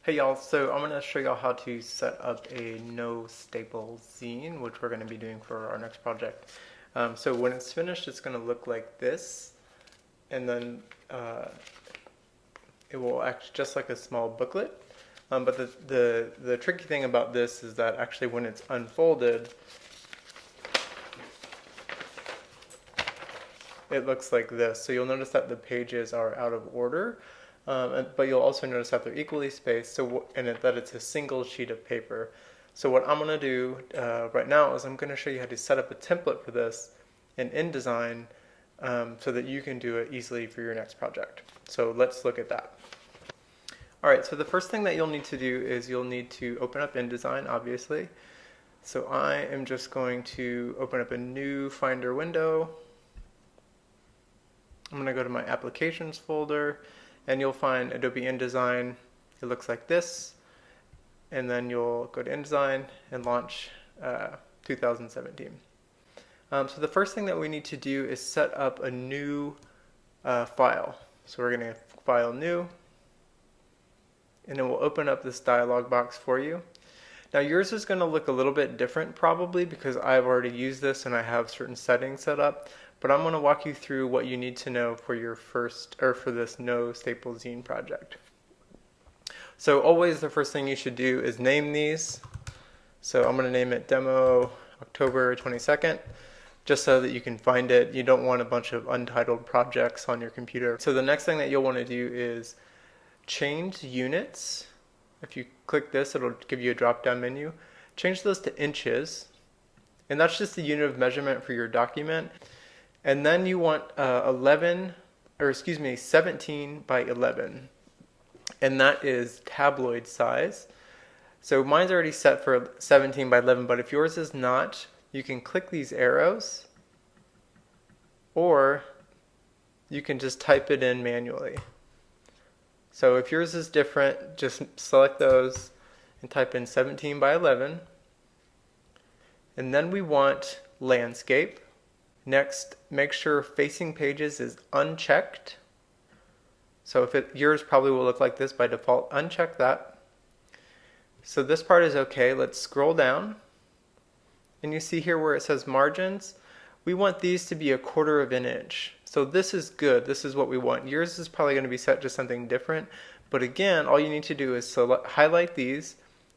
Hey y'all, so I'm going to show y'all how to set up a no staple zine, which we're going to be doing for our next project. So when it's finished, it's going to look like this, and then it will act just like a small booklet. But the tricky thing about this is that actually when it's unfolded, it looks like this. So you'll notice that the pages are out of order. But you'll also notice that they're equally spaced, and that it's a single sheet of paper. So what I'm going to do right now is I'm going to show you how to set up a template for this in InDesign so that you can do it easily for your next project. So let's look at that. Alright, so the first thing that you'll need to do is you'll need to open up InDesign, obviously. So I am just going to open up a new Finder window. I'm going to go to my Applications folder, and you'll find Adobe InDesign. It looks like this, and then you'll go to InDesign and launch 2017. So the first thing that we need to do is set up a new file. So we're going to File New, and it will open up this dialog box for you. Now yours is going to look a little bit different probably because I've already used this and I have certain settings set up. But I'm going to walk you through what you need to know for your for this no staple zine project. So always the first thing you should do is name these. So I'm going to name it Demo October 22nd, just so that you can find it. You don't want a bunch of untitled projects on your computer. So the next thing that you'll want to do is change units. If you click this, it'll give you a drop-down menu. Change those to inches, and that's just the unit of measurement for your document. And then you want 17 by 11. And that is tabloid size. So mine's already set for 17 by 11, but if yours is not, you can click these arrows, or you can just type it in manually. So if yours is different, just select those and type in 17 by 11. And then we want landscape. Next, make sure facing pages is unchecked. So if yours probably will look like this by default, uncheck that. So this part is okay. Let's scroll down. And you see here where it says margins, we want these to be 1/4 of an inch. So this is good. This is what we want. Yours is probably going to be set to something different. But again, all you need to do is highlight these,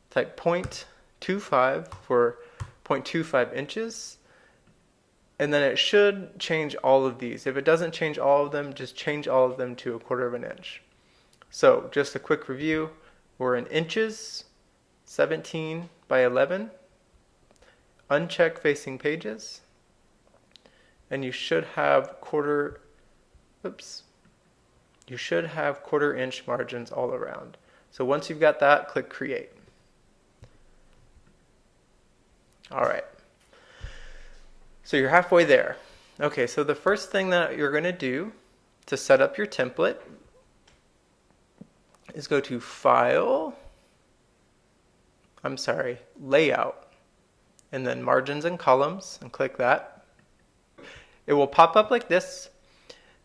type 0.25 for 0.25 inches. And then it should change all of these. If it doesn't change all of them, just change all of them to 1/4 of an inch. So just a quick review. We're in inches, 17 by 11. Uncheck facing pages. And you should have 1/4 inch margins all around. So once you've got that, click Create. All right. So you're halfway there. Okay, so the first thing that you're going to do to set up your template is go to Layout, and then Margins and Columns, and click that. It will pop up like this,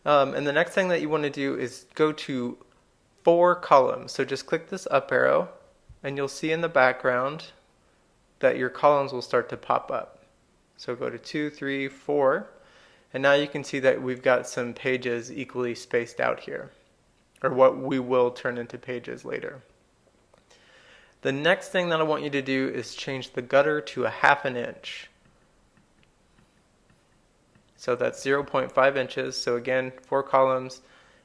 and the next thing that you want to do is go to 4 columns. So just click this up arrow, and you'll see in the background that your columns will start to pop up. So go to 2, 3, 4, and now you can see that we've got some pages equally spaced out here, or what we will turn into pages later. The next thing that I want you to do is change the gutter to 1/2 inch. So that's 0.5 inches. So again, 4 columns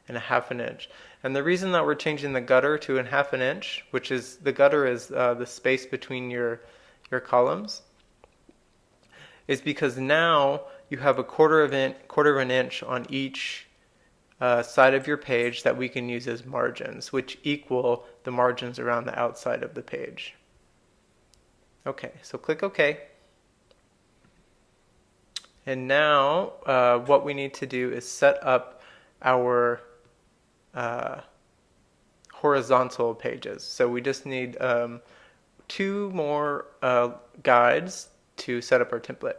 and 1/2 inch. And the reason that we're changing the gutter to 1/2 inch, which is the gutter is the space between your columns, is because now you have 1/4 of an inch on each side of your page that we can use as margins, which equal the margins around the outside of the page. Okay, so click OK. And now what we need to do is set up our horizontal pages. So we just need 2 more guides to set up our template.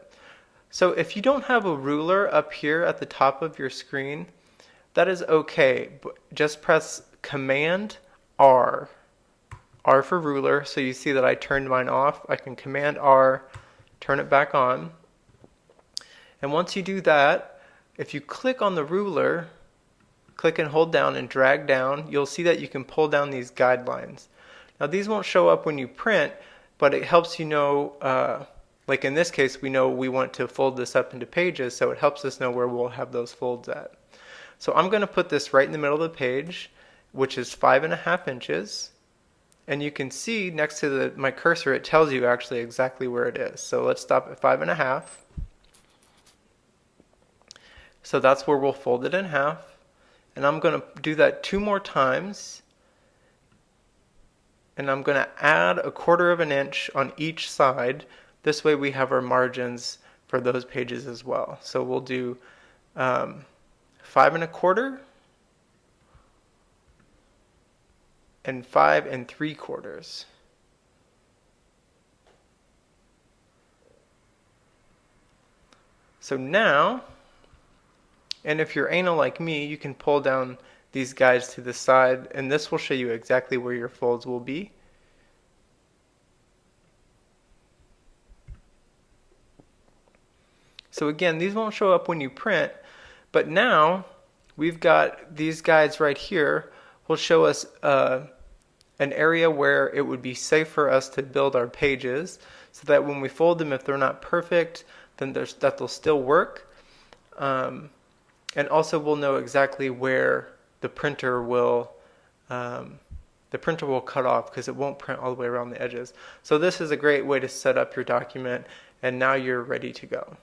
So if you don't have a ruler up here at the top of your screen, that is okay. Just press Command R R for ruler, so you see that I turned mine off. I can Command R, turn it back on. And once you do that, if you click on the ruler, click and hold down and drag down, you'll see that you can pull down these guidelines. Now these won't show up when you print, but it helps you know, like in this case, we know we want to fold this up into pages, so it helps us know where we'll have those folds at. So I'm going to put this right in the middle of the page, which is 5.5 inches. And you can see next to my cursor, it tells you actually exactly where it is. So let's stop at 5.5. So that's where we'll fold it in half. And I'm going to do that 2 more times. And I'm going to add 1/4 inch on each side. This way we have our margins for those pages as well. So we'll do 5 1/4 and 5 3/4. So now, and if you're anal like me, you can pull down these guides to the side, and this will show you exactly where your folds will be. So again, these won't show up when you print, but now we've got these guides right here will show us an area where it would be safe for us to build our pages, so that when we fold them, if they're not perfect, then that they'll still work. And also we'll know exactly where the printer will cut off, because it won't print all the way around the edges. So this is a great way to set up your document, and now you're ready to go.